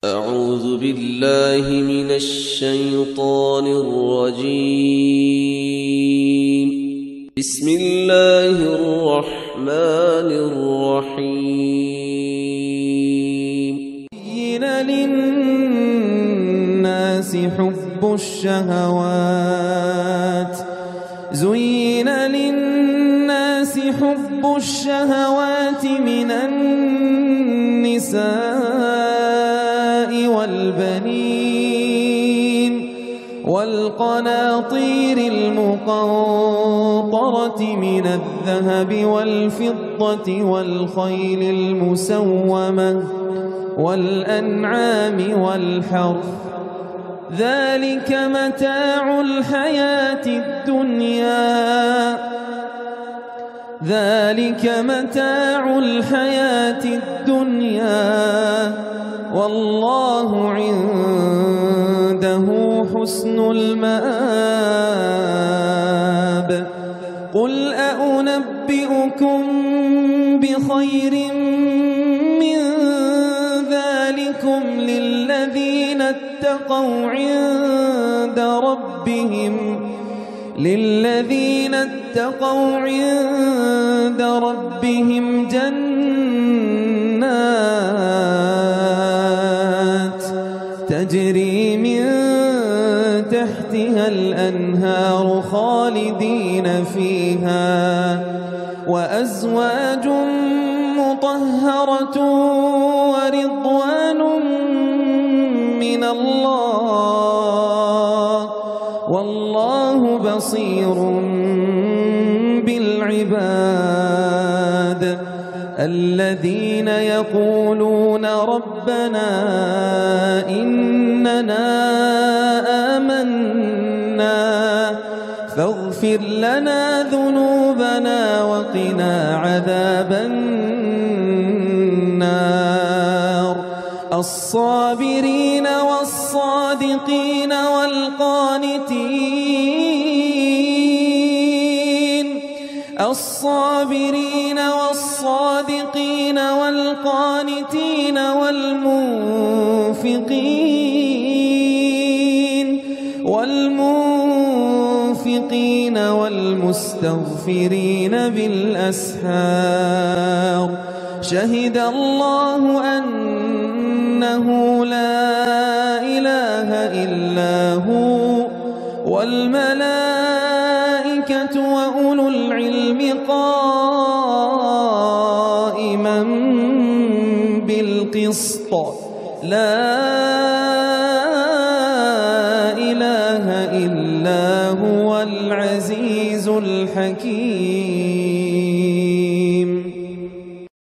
أعوذ بالله من الشيطان الرجيم. بسم الله الرحمن الرحيم. زين للناس حب الشهوات من النساء والبنين والقناطير المقنطرة من الذهب والفضة والخيل المسومة والأنعام والحرث، ذلك متاع الحياة الدنيا والله عنده حسن المآب. قل أنبئكم بخير من ذلكم للذين اتقوا عند ربهم جنات تجري من تحتها الأنهار خالدين فيها، وأزواج مطهرة ورضوان من الله، والله بصير بالعباد. الذين يقولون ربنا إننا آمنا فاغفر لنا ذنوبنا وقنا عذاب النار. الصابرين والصادقين والقانتين والمنفقين والمستغفرين بالأسحار. شهد الله أنه لا إله إلا هو والملائكة وأولو العلم قائما بالقسط. لا إله إلا هو العزيز الحكيم.